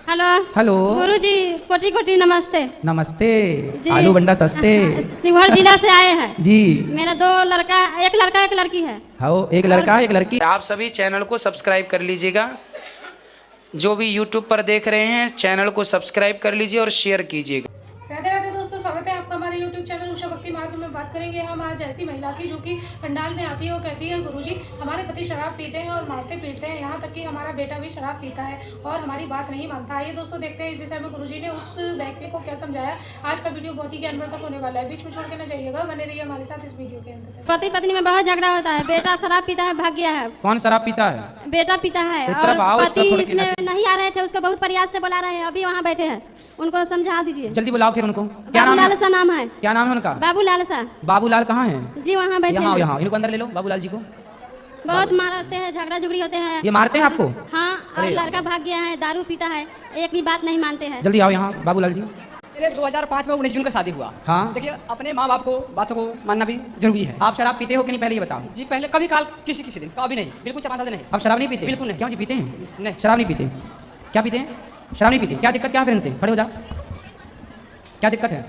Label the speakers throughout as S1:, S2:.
S1: Hello.
S2: Hello
S1: गुरुजी, कोटि कोटि नमस्ते।
S2: नमस्ते।
S1: जी।
S2: आलू बंडा सस्ते।
S1: शिवहर जिला से आए हैं
S2: जी।
S1: मेरा दो लड़का, एक लड़का एक लड़की है।
S2: हाँ, एक लड़का एक लड़की।
S3: आप सभी चैनल को सब्सक्राइब कर लीजिएगा। जो भी यूट्यूब पर देख रहे हैं चैनल को सब्सक्राइब कर लीजिए और शेयर कीजिएगा।
S4: राधे राधे दोस्तों, स्वागत है आपका हमारे YouTube चैनल उषा भक्ति मार्ग में। बात करेंगे हम आज ऐसी महिला की जो कि पंडाल में आती है और कहती है गुरुजी हमारे पति शराब पीते हैं और मारते पीटते हैं, यहाँ तक कि हमारा बेटा भी शराब पीता है और हमारी बात नहीं मानता है। ये दोस्तों देखते हैं इस विषय में गुरुजी ने उस व्यक्ति को क्या समझाया। आज का वीडियो बहुत ही ज्ञानवर्धक होने वाला है, बीच में छोड़ के ना जाइएगा, बने रहिए हमारे साथ इस वीडियो के अंदर।
S1: पति पत्नी में बहुत झगड़ा होता है। बेटा शराब पीता है, भाग गया है।
S2: कौन शराब पीता है?
S1: बेटा पीता है
S2: इस तरफ आओ,
S1: और
S2: इस तरफ
S1: पति
S2: थोड़ी
S1: इसमें
S2: सी
S1: नहीं आ रहे थे, उसको बहुत प्रयास से बुला रहे हैं, अभी वहाँ बैठे हैं, उनको समझा दीजिए।
S2: जल्दी बुलाओ फिर उनको। क्या नाम
S1: बाबूलाल
S2: है?
S1: सा नाम है।
S2: क्या नाम है उनका?
S1: बाबूलाल सा।
S2: बाबूलाल कहाँ है?
S1: जी वहाँ बैठे
S2: यहाँ
S1: हैं।
S2: यहाँ इनको अंदर ले लो, बाबूलाल जी को।
S1: बहुत मारते हैं, झगड़ा झुगड़ी होते हैं।
S2: ये मारते हैं आपको?
S1: हाँ, और
S2: अरे।
S1: लड़का भाग गया है, दारू पीता है, एक भी बात नहीं मानते हैं।
S2: जल्दी आओ यहाँ बाबूलाल जी।
S5: मेरे 2005 में 19 जून का शादी हुआ।
S2: हाँ।
S5: देखिए, अपने माँ बाप को बातों को मानना भी जरूरी है।
S2: आप शराब पीते हो कि नहीं, पहले ये बताओ।
S5: जी पहले कभी काल किसी किसी दिन, कभी नहीं, बिल्कुल 4-5 साल से नहीं।
S2: आप शराब नहीं पीते?
S5: बिल्कुल नहीं।
S2: क्यों जी, पीते हैं?
S5: नहीं।
S2: शराब नहीं पीते? क्या पीते हैं? शराब नहीं पीते। क्या दिक्कत क्या है फिर इनसे? खड़े हो जाओ। क्या दिक्कत है?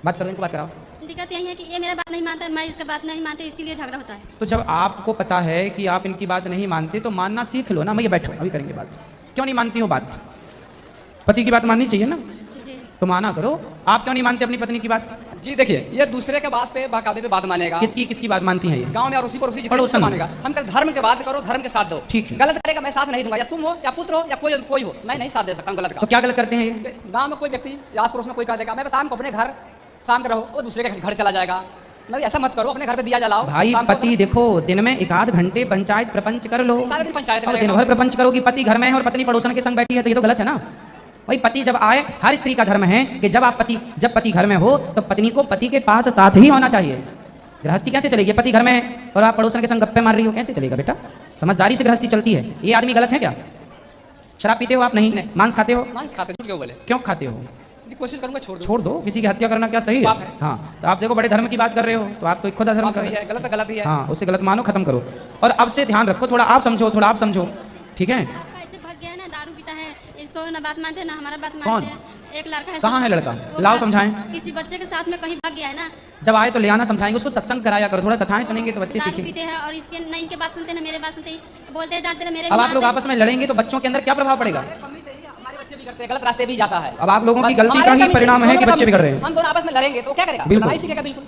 S2: बात करो, इनको बात कराओ।
S1: दिक्कत यही है कि ये मेरा बात नहीं मानता है, मैं इसका बात नहीं मानती, इसीलिए झगड़ा होता है।
S2: तो जब आपको पता है कि आप इनकी बात नहीं मानते तो मानना सीख लो ना। मैं ये बैठो, अभी करेंगे बात। क्यों नहीं मानती हो बात? पति की बात माननी चाहिए ना,
S1: जी।
S2: तो माना करो। आप क्यों नहीं मानते अपनी पत्नी की बात?
S5: जी देखिए, ये दूसरे के बात पे बाकायदे पे बात मानेगा।
S2: किसकी बात मानती हैं ये?
S5: गांव में अड़ोसी पड़ोसी जितने
S2: पड़ोसन।
S5: मानेगा। हम कल धर्म के बात करो, धर्म के साथ दो।
S2: ठीक है।
S5: गलत करेगा मैं साथ नहीं दूंगा, या तुम हो या पुत्र हो या कोई हो, मैं नहीं साथ दे सकता हूँ गलत का।
S2: तो क्या गलत करते हैं ये?
S5: गांव में कोई व्यक्ति या आस पड़ोस में कोई कह देगा मैं शाम को अपने घर, शाम को रहो, वो दूसरे के घर चला जाएगा। मैं ऐसा मत करो, अपने घर पे दिया जलाओ।
S2: भाई
S5: शाम को
S2: पति देखो, दिन में 1 घंटे पंचायत प्रपंच कर लो।
S5: सारे दिन पंचायत में
S2: और दिन
S5: रहेगा।
S2: भर प्रपंच करोगी, पति घर में है और पत्नी पड़ोसन के संग बैठी है, तो ये तो गलत है ना। भाई पति जब आए, हर स्त्री का धर्म है कि जब पति घर में हो तो पत्नी को पति के पास साथ ही होना चाहिए। गृहस्थी कैसे चलेगी? पति घर में है और आप पड़ोसन के संग गप्पे मार रही हो, कैसे चलेगा बेटा? समझदारी से गृहस्थी चलती है। ये आदमी गलत है क्या? शराब पीते हो आप? नहीं। मांस खाते हो?
S5: मांस खाते झूठ क्यों बोले?
S2: क्यों खाते हो?
S5: जी कोशिश करूंगा छोड़ दो।
S2: छोड़ दो। किसी की हत्या करना क्या सही है?
S5: पाप है।
S2: हाँ, तो आप देखो बड़े धर्म की बात कर रहे हो, तो आप तो खुद अधर्म कर रहे हो।
S5: गलत है, गलत ही है।
S2: हाँ, उसे गलत मानो, खत्म करो। और अब से ध्यान रखो, थोड़ा आप समझो, थोड़ा आप समझो, ठीक है?
S1: लड़का ऐसे भाग गया है ना, दारू पीता है, इसको ना बात मानते हैं ना हमारा बात
S2: कौन?
S1: मानते हैं। एक लड़का है।
S2: कहाँ है लड़का?
S1: वो
S2: लाओ समझाएं।
S1: किसी बच्चे के साथ में कहीं भाग गया है ना।
S2: जब आए तो ले आना, समझाएंगे उसको, सत्संग कराया करो, थोड़ा कथाएं सुनेंगे तो बच्चे
S1: दारू
S2: सीखेंगे।
S1: पीते हैं और इसके ना इनके बात सुनते हैं ना मेरे बात सुनते हैं, बोलते हैं डांटते हैं मेरे।
S2: अब आप लोग आपस में लड़ेंगे तो बच्चों के अंदर क्या प्रभाव पड़ेगा?
S5: कमी से ही हमारे बच्चे भी करते हैं, गलत रास्ते भी जाता है।
S2: अब आप लोगों की
S5: बस
S2: गलती
S5: हमारे
S2: का ही
S5: कमी से,
S2: परिणाम है कि
S5: दोनों
S2: बच्चे
S5: कमी
S2: बिगड़
S5: से।
S2: रहे हैं।
S5: हम दोनों आपस में लड़ेंगे तो क्या करेगा?
S2: बिल्कुल।
S5: लड़ाई सीखेगा बिल्कुल।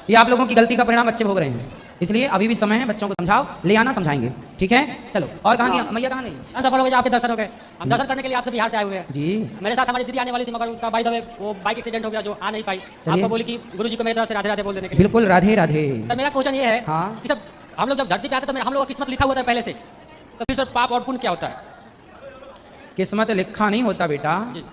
S2: ये आप लोगों की गलती का परिणाम बच्चे भोग रहे हैं, इसलिए अभी भी समय है, बच्चों को समझाओ, ले आना, समझाएंगे, ठीक है? चलो। और कहाँ गया मैया? कहाँ गई?
S6: सफल हो गए, आपके दर्शन हो गए। हम दर्शन करने के लिए आपसे बिहार से आए हुए हैं।
S2: जी।
S6: मेरे साथ हमारी दीदी आने वाली थी, मगर उसका बाय द वे वो बाइक एक्सीडेंट हो गया, जो आ नहीं पाई।
S2: चलिए।
S6: आपको बोली कि गुरुजी को मेरी तरफ से राधे राधे बोल देने के लिए।
S2: बिल्कुल, राधे राधे।
S6: सर मेरा क्वेश्चन ये है
S2: हाँ।
S6: कि सब हम लोग जब धरती पे आते हैं तो हम लोग का किस्मत लिखा हुआ था पहले से, तो फिर सर पाप और पुण्य क्या होता है?
S2: किस्मत लिखा नहीं होता बेटा,
S6: जी।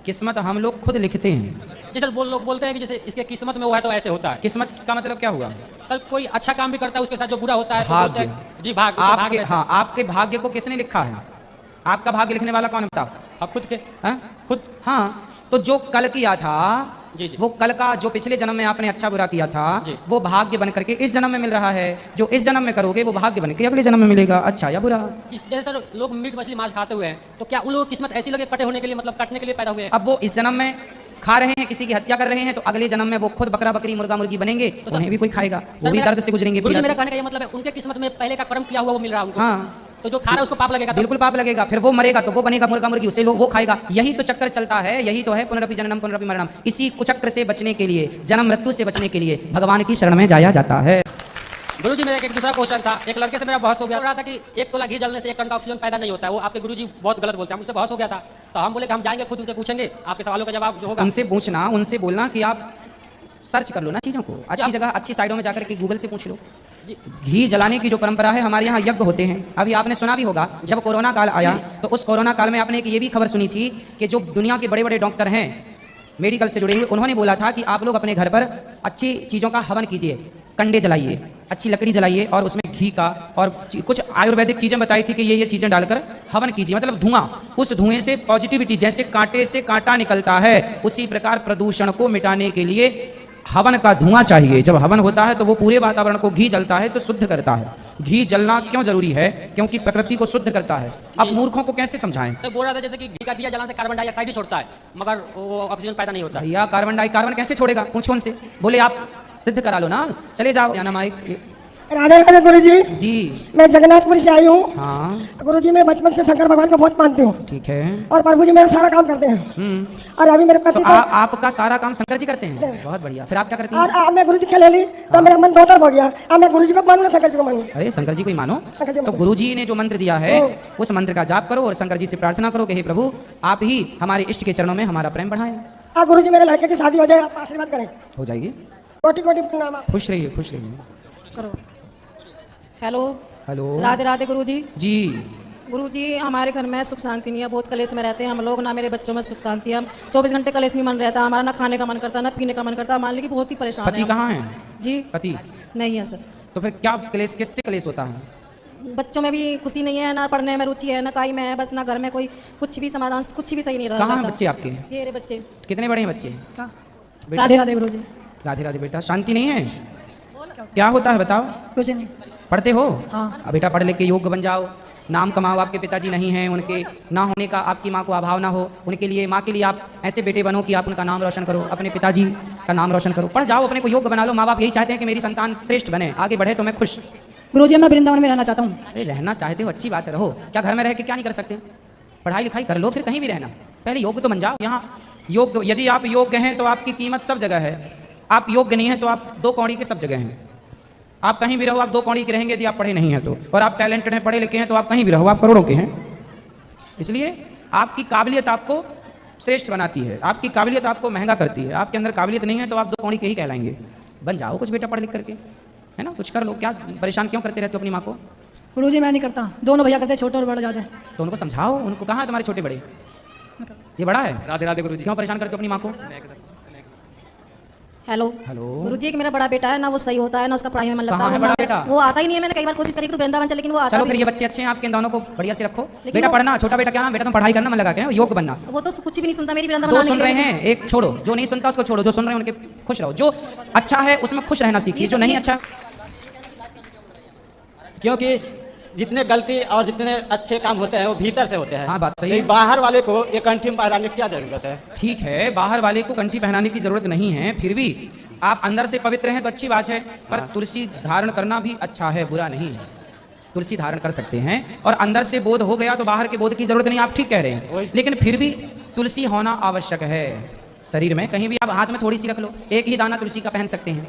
S2: किस्मत हम लोग खुद लिखते हैं।
S6: जी सर, लोग बोलते हैं कि जैसे इसके किस्मत में वो है तो ऐसे होता है।
S2: किस्मत का मतलब क्या हुआ?
S6: सर कोई अच्छा काम भी करता है, उसके साथ जो बुरा होता है तो
S2: भाग्य।
S6: बोलते हैं जी भाग
S2: आपके, हाँ, आपके भाग्य को किसने लिखा है? आपका भाग्य लिखने वाला कौन है बताओ?
S6: आप खुद के
S2: हाँ?
S6: खुद।
S2: हाँ, तो जो कल किया था,
S6: जी जी।
S2: वो कल का जो पिछले जन्म में आपने अच्छा बुरा किया था,
S6: जी।
S2: वो भाग्य बन करके इस जन्म में मिल रहा है। जो इस जन्म में करोगे वो भाग्य बन के अगले जन्म में मिलेगा, अच्छा या बुरा।
S6: जैसे सर लोग मीट मछली मांस खाते हुए हैं, तो क्या उन लोगों की किस्मत ऐसी लगे कटे होने के लिए, मतलब कटने के लिए पैदा हुए हैं?
S2: अब वो इस जन्म में खा रहे हैं, किसी की हत्या कर रहे हैं, तो अगले जन्म में वो खुद बकरा बकरी मुर्गा मुर्गी बनेंगे, तो उन्हें भी कोई खाएगा, वो भी दर्द से गुजरेंगे।
S6: गुरुजी
S2: पीड़ा
S6: मेरा
S2: से।
S6: कहने का ये मतलब है उनके किस्मत में पहले का कर्म किया हुआ वो मिल रहा है उनको।
S2: हाँ,
S6: तो जो खा रहा है उसको पाप लगेगा तब?
S2: बिल्कुल पाप लगेगा। फिर वो मरेगा तो वो बनेगा मुर्गा मुर्गी, उसे वो खाएगा। यही तो चक्कर चलता है, यही तो है पुनरपि जननम पुनरपि मरणम। इसी कुचक्र से बचने के लिए, जन्म मृत्यु से बचने के लिए भगवान की शरण में जाया जाता है।
S6: गुरुजी मेरा एक दूसरा क्वेश्चन था। एक लड़के से मेरा बहस हो गया, रहा था कि 1 तोला घी जलने से 1 टन का ऑक्सीजन पैदा नहीं होता है। वो आपके गुरुजी बहुत गलत बोलते हैं, मुझसे बहस हो गया था। तो हम बोले कि हम जाएंगे, खुद उनसे पूछेंगे, आपके सवालों का जवाब जो होगा।
S2: उनसे पूछना, उनसे बोलना कि आप सर्च कर लो ना चीज़ों को, अच्छी जगह अच्छी साइडों में जाकर के गूगल से पूछ लो।
S6: जी।
S2: घी जलाने की जो परंपरा है, हमारे यहाँ यज्ञ होते हैं। अभी आपने सुना भी होगा, जब कोरोना काल आया तो उस कोरोना काल में आपने एक ये भी खबर सुनी थी कि जो दुनिया के बड़े बड़े डॉक्टर हैं, मेडिकल से जुड़े हुए, उन्होंने बोला था कि आप लोग अपने घर पर अच्छी चीज़ों का हवन कीजिए, कंडे जलाइए, अच्छी लकड़ी जलाइए और उसमें घी का और कुछ आयुर्वेदिक चीज़ें बताई थी कि ये चीज़ें डालकर हवन कीजिए। मतलब धुआं, उस धुएं से पॉजिटिविटी, जैसे कांटे से कांटा निकलता है, उसी प्रकार प्रदूषण को मिटाने के लिए हवन का धुआं चाहिए। जब हवन होता है तो वो पूरे वातावरण को, घी जलता है तो शुद्ध करता है। घी जलना क्यों जरूरी है? क्योंकि प्रकृति को शुद्ध करता है। अब मूर्खों को कैसे समझाएं?
S6: सर बोल रहा था जैसे कि घी का दिया जलाने से कार्बन डाइऑक्साइड ही छोड़ता है, मगर वो ऑक्सीजन पैदा नहीं होता।
S2: भैया कार्बन कैसे छोड़ेगा? पूछो उनसे, बोले आप सिद्ध करा लो ना, चले जाओ। क्या नाम है?
S7: राधे राधे गुरुजी।
S2: जी
S7: मैं जगन्नाथपुरी से आई हूँ।
S2: हाँ
S7: गुरुजी मैं बचपन से शंकर भगवान को बहुत मानती हूँ
S2: ठीक है।
S7: और प्रभु जी मेरा सारा काम करते हैं। और अभी मेरे पति
S2: तो आपका सारा काम शंकर जी करते हैं? बहुत बढ़िया। फिर आप क्या करती हैं?
S7: और मैं गुरु दीक्षा ले ली तो मेरा मन दो तरफ हो गया। अब मैं गुरु जी को मानू ना शंकर जी को मानू?
S2: अरे शंकर जी को ही मानो।
S7: शंकर जी
S2: तो गुरु जी ने जो मंत्र दिया है उस मंत्र का जाप करो और शंकर जी से प्रार्थना करो कि हे प्रभु आप ही हमारे इष्ट के चरणों में हमारा प्रेम बढ़ाएं।
S7: आप गुरु जी मेरे लड़के की शादी हो जाए, आप आशीर्वाद करें।
S2: हो जाएगी।
S7: कोटि कोटि प्रणाम।
S2: खुश रहिए खुश रहिए।
S1: करो। हेलो
S2: हेलो
S1: राधे राधे गुरुजी।
S2: जी
S1: गुरुजी हमारे घर में सुख शांति नहीं है, बहुत कलेश में रहते हैं हम लोग, ना मेरे बच्चों में सुख शांति है। हम 24 घंटे कलेश में मन रहता है हमारा, ना खाने का मन करता ना पीने का मन करता। मान ली कि बहुत ही परेशान
S2: पति
S1: है।
S2: कहाँ है?
S1: जी
S2: पति
S1: नहीं है सर।
S2: तो फिर क्या क्लेश, किससे क्लेश होता है?
S1: बच्चों में भी खुशी नहीं है, ना पढ़ने में रुचि है, ना काई में है, बस ना घर में कोई कुछ भी समाधान, कुछ भी सही नहीं रहा।
S2: कहाँ हैं बच्चे आपके?
S1: ये रे बच्चे।
S2: कितने बड़े हैं बच्चे? बेटा?
S1: राधे राधे गुरुजी।
S2: राधे राधे बेटा। शांति नहीं है? क्या होता है बताओ?
S1: कुछ नहीं।
S2: पढ़ते हो?
S1: हाँ।
S2: अब बेटा पढ़ लिख के योग्य बन जाओ, नाम कमाओ। आपके पिताजी नहीं हैं, उनके ना होने का आपकी माँ को अभाव ना हो, उनके लिए माँ के लिए आप ऐसे बेटे बनो कि आप उनका नाम रोशन करो, अपने पिताजी का नाम रोशन करो। पढ़ जाओ, अपने को योग्य बना लो। माँ बाप यही चाहते हैं कि मेरी संतान श्रेष्ठ बने, आगे बढ़े, तो मैं खुश।
S1: गुरुजी मैं वृंदावन में रहना चाहता हूँ।
S2: अरे रहना चाहते हो अच्छी बात है, रहो। क्या घर में रह के क्या नहीं कर सकते? पढ़ाई लिखाई कर लो, फिर कहीं भी रहना। पहले योग्य तो बन जाओ। यहाँ योग्य, यदि आप योग्य हैं तो आपकी कीमत सब जगह है। आप योग्य नहीं हैं तो आप दो कौड़ी के सब जगह हैं। आप कहीं भी रहो आप दो कौड़ी के रहेंगे यदि आप पढ़े नहीं हैं तो। और आप टैलेंटेड हैं, पढ़े लिखे हैं, तो आप कहीं भी रहो आप करोड़ों के हैं। इसलिए आपकी काबिलियत आपको श्रेष्ठ बनाती है, आपकी काबिलियत आपको महंगा करती है। आपके अंदर काबिलियत नहीं है तो आप दो कौड़ी के ही कहलाएंगे। बन जाओ कुछ बेटा पढ़ लिख करके, है ना, कुछ कर लो। क्या परेशान क्यों करते रहते हो अपनी माँ को?
S1: गुरुजी मैं नहीं करता, दोनों भैया करते हैं, छोटे और बड़े ज़्यादा।
S2: तो उनको समझाओ। उनको कहाँ है तुम्हारे छोटे बड़े? ये बड़ा है।
S6: राधे राधे गुरुजी।
S2: क्यों परेशान करते हो अपनी माँ को?
S1: हेलो
S2: हेलो
S1: गुरुजी एक मेरा बड़ा बेटा है ना, वो सही होता है ना, उसका पढ़ाई में मन लगता
S2: कहाँ है बड़ा बेटा?
S1: वो आता ही नहीं है। मैंने कई बार कोशिश करी तो वृंदावन चले, लेकिन वो आता
S2: चलो
S1: भी
S2: फिर ये
S1: नहीं।
S2: बच्चे अच्छे हैं आपके, इन दोनों को बढ़िया से रखो।
S1: लेकिन
S2: बेटा
S1: वो-
S2: पढ़ना, छोटा बेटा क्या नाम? बेटा तुम पढ़ाई करना मन लगा के, योग्य बनना।
S1: वो तो कुछ भी नहीं सुनता मेरी वृंदावन
S2: दो
S1: आने
S2: सुन
S1: की
S2: रहे
S1: वजह से।
S2: हैं, एक छोड़ो। जो नहीं सुनता उसको छोड़ो, जो सुन रहे हैं उनके खुश रहो। जो अच्छा है उसमें खुश रहना सीखिए, जो नहीं अच्छा।
S6: क्योंकि जितने गलती और जितने अच्छे काम होते हैं वो भीतर से होते हैं।
S2: हाँ, बात सही है।
S6: लेकिन बाहर वाले को ये कंठी में पहनाने की क्या जरूरत है?
S2: ठीक है, बाहर वाले को कंठी पहनाने की जरूरत नहीं है, फिर भी आप अंदर से पवित्र हैं तो अच्छी बात है। पर तुलसी धारण करना भी अच्छा है, बुरा नहीं है। तुलसी धारण कर सकते हैं और अंदर से बोध हो गया तो बाहर के बोध की जरूरत नहीं। आप ठीक कह रहे हैं, लेकिन फिर भी तुलसी होना आवश्यक है शरीर में। कहीं भी आप हाथ में थोड़ी सी रख लो, एक ही दाना तुलसी का पहन सकते हैं,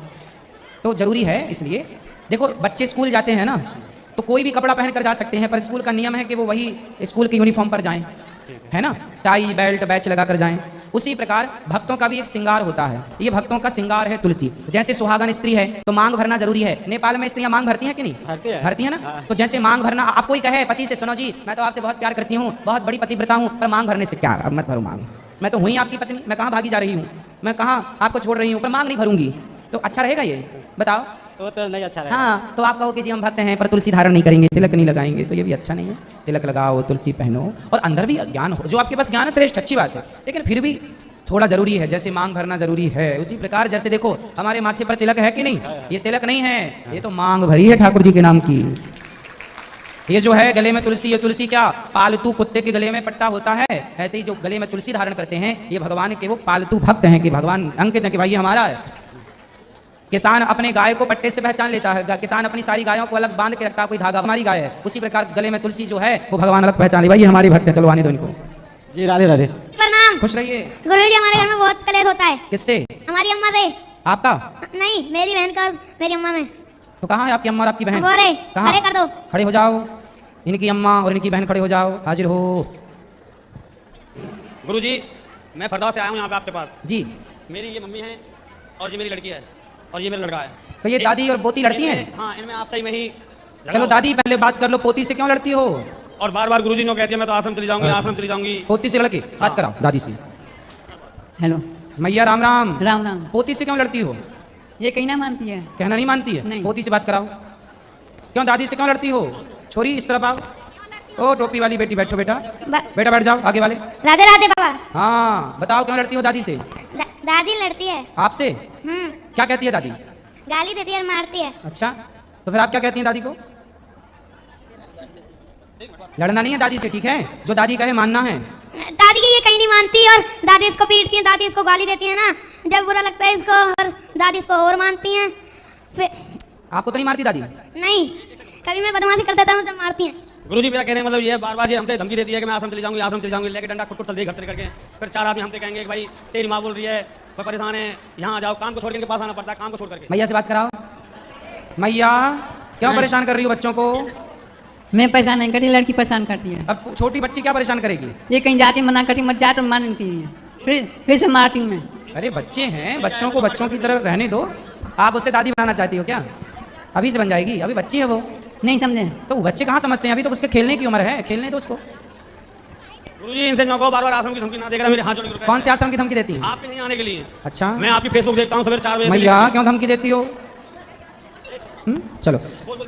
S2: तो जरूरी है। इसलिए देखो बच्चे स्कूल जाते हैं ना, तो कोई भी कपड़ा पहन कर जा सकते हैं, पर स्कूल का नियम है कि वो वही स्कूल के यूनिफॉर्म पर जाएं, है ना, टाई बेल्ट बैच लगा कर जाएं। उसी प्रकार भक्तों का भी एक श्रृंगार होता है। ये भक्तों का श्रृंगार है तुलसी। जैसे सुहागन स्त्री है तो मांग भरना जरूरी है। नेपाल में स्त्रियां मांग भरती हैं कि नहीं? भरती है ना। तो जैसे मांग भरना, आप कोई कहे पति से, सुनो जी मैं तो आपसे बहुत प्यार करती हूँ, बहुत बड़ी पतिव्रता हूँ, पर मांग भरने से क्या, अब मत भरो मांग। मैं तो हुई आपकी पत्नी, मैं कहाँ भागी जा रही हूँ, मैं कहाँ आपको छोड़ रही हूँ, पर मांग नहीं भरूंगी। तो अच्छा रहेगा ये? बताओ।
S6: तो नहीं अच्छा रहेगा।
S2: हाँ, तो आप कहो कि जी हम भक्त हैं पर तुलसी धारण नहीं करेंगे, तिलक नहीं लगाएंगे, तो ये भी अच्छा नहीं है। तिलक लगाओ, तुलसी पहनो, और अंदर भी ज्ञान हो। जो आपके पास ज्ञान है श्रेष्ठ, अच्छी बात है, लेकिन फिर भी थोड़ा जरूरी है। जैसे मांग भरना जरूरी है, उसी प्रकार जैसे देखो हमारे माथे पर तिलक है कि नहीं? ये तिलक नहीं है, ये तो मांग भरी है ठाकुर जी के नाम की। ये जो है गले में तुलसी, ये तुलसी क्या पालतू कुत्ते के गले में पट्टा होता है? ऐसे ही जो गले में तुलसी धारण करते हैं ये भगवान के वो पालतू भक्त हैं, कि भगवान अंकित है कि भाई ये हमारा है। किसान अपने गाय को पट्टे से पहचान लेता है, किसान अपनी सारी गायों को अलग बांध के रखता है, कोई धागा हमारी गाय है। उसी प्रकार गले में तुलसी जो है वो भगवान अलग पहचान ले, भाई ये हमारी भक्त है, चलो आने दो इनको।
S6: जी राधे राधे।
S8: प्रणाम।
S2: खुश रहिए।
S8: गुरुजी हमारे घर में बहुत कलेश होता है।
S2: किससे?
S8: हमारी अम्मा से।
S2: आपका?
S8: नहीं, मेरी बहन का, मेरी अम्मा में।
S2: तो कहाँ है आपकी अम्मा और आपकी बहन?
S8: वो रे,
S2: कहाँ?
S8: खड़े कर दो।
S2: खड़े हो जाओ, इनकी अम्मा और इनकी बहन खड़े हो जाओ, हाजिर हो।
S6: गुरुजी मैं फरदाव से आया हूँ यहाँ पे आपके पास।
S2: जी।
S6: मेरी ये मम्मी है और ये मेरी लड़की है और ये मेरा लड़का है।
S2: तो ये दादी और पोती लड़ती हैं?
S6: हाँ, इनमें आप सही में ही।
S2: चलो दादी पहले बात कर लो, पोती से क्यों लड़ती हो?
S6: और बार बार गुरुजी ने कहती है मैं तो आश्रम चली जाऊंगी, आश्रम चली जाऊंगी।
S2: पोती से लड़के बात कराओ दादी से।
S9: हेलो
S2: मैया राम राम।
S9: राम राम।
S2: पोती से क्यों लड़ती हो?
S9: ये कहना मानती है?
S2: कहना नहीं मानती है?
S9: नहीं।
S2: पोती से बात कराओ। क्यों दादी से क्यों लड़ती हो? छोरी इस तरफ आओ। ओ टोपी वाली बेटी बैठो बेटा, बेटा बैठ जाओ आगे वाले।
S8: राधे राधे बाबा।
S2: हाँ बताओ क्यों लड़ती हो दादी से?
S8: दादी लड़ती है।
S2: आपसे? क्या कहती है दादी?
S8: गाली देती है और मारती है।
S2: अच्छा, तो फिर आप क्या कहती हैं दादी को? लड़ना नहीं है दादी से, ठीक है? जो दादी कहे मानना है।
S8: दादी की ये कहीं नहीं मानती और दादी इसको पीटती है, दादी इसको गाली देती है ना, जब बुरा लगता है इसको, और दादी इसको और मानती हैं। फिर
S2: आपको तो नहीं मारती दादी?
S8: नहीं, कभी मैं बदमाशी कर देता हूँ तब मारती हैं।
S6: गुरुजी मेरा कहने का मतलब ये है, बार बार ये हमसे धमकी देती है कि मैं आश्रम चली जाऊंगी, आश्रम चली जाऊंगी, लेके डंडा खुद चल दे घर करके। फिर 4 आदमी हमसे कहेंगे कि भाई तेरी माँ बोल रही है, कोई परेशान है, यहाँ आ जाओ, काम को छोड़ के इनके पास आना पड़ता है, काम को छोड़ करके।
S2: मैया से बात कराओ। मैया क्यों परेशान कर रही हो बच्चों को?
S9: मैं परेशान नहीं करती, लड़की परेशान करती है।
S2: अब छोटी बच्ची क्या परेशान करेगी?
S9: ये कहीं जाती मना करती, मत जा तो मानती है, फिर से मारती हूँ मैं।
S2: अरे बच्चे हैं, बच्चों को बच्चों की तरह रहने दो। आप उससे दादी बनाना चाहती हो क्या? अभी से बन जाएगी, अभी बच्ची है वो।
S9: नहीं समझे
S2: तो वो बच्चे कहाँ समझते हैं? अभी तो उसके खेलने की उम्र है, खेलने दो उसको।
S6: गुरुजी इनसे न कहो, बार बार आश्रम की धमकी ना देकर मेरे हाथ जोड़ के।
S2: कौन से आश्रम की धमकी देती है?
S6: आपके नहीं आने के लिए।
S2: अच्छा,
S6: मैं आपकी फेसबुक देखता हूँ सवेरे 4 बजे।
S2: मैया क्यों धमकी देती हो? चलो,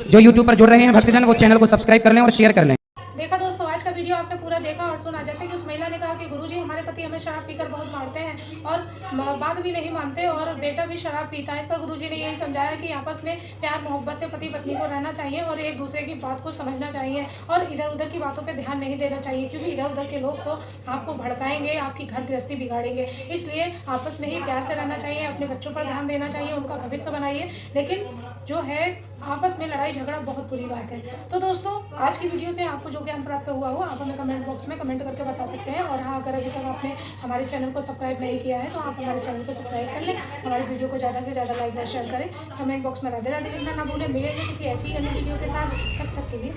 S2: जो यूट्यूब पर जुड़ रहे हैं भक्तजन वो चैनल को सब्सक्राइब कर लें और शेयर कर लें।
S4: देखा दोस्तों, आज का वीडियो आपने पूरा देखा और सुना। जैसे कि उस महिला ने कहा कि गुरुजी हमारे पति हमें शराब पीकर बहुत मारते हैं और बात भी नहीं मानते और बेटा भी शराब पीता है। इस पर गुरुजी ने यही समझाया कि आपस में प्यार मोहब्बत से पति पत्नी को रहना चाहिए और एक दूसरे की बात को समझना चाहिए और इधर उधर की बातों पर ध्यान नहीं देना चाहिए, क्योंकि इधर उधर के लोग तो आपको भड़काएंगे, आपकी घर गृहस्थी बिगाड़ेंगे। इसलिए आपस में ही प्यार से रहना चाहिए, अपने बच्चों पर ध्यान देना चाहिए, उनका भविष्य बनाइए। लेकिन जो है आपस में लड़ाई झगड़ा बहुत बुरी बात है। तो दोस्तों, आज की वीडियो से आपको जो ज्ञान प्राप्त हुआ हो आप हमें कमेंट बॉक्स में कमेंट करके बता सकते हैं। और हाँ, अगर अभी तक आपने हमारे चैनल को सब्सक्राइब नहीं किया है तो आप हमारे चैनल को सब्सक्राइब कर लें, हमारे वीडियो को ज़्यादा से ज़्यादा लाइक और शेयर करें, कमेंट बॉक्स में राधे राधे लिखना ना भूलें। मिलेंगे किसी ऐसी अन्य वीडियो के साथ, तब तक के लिए।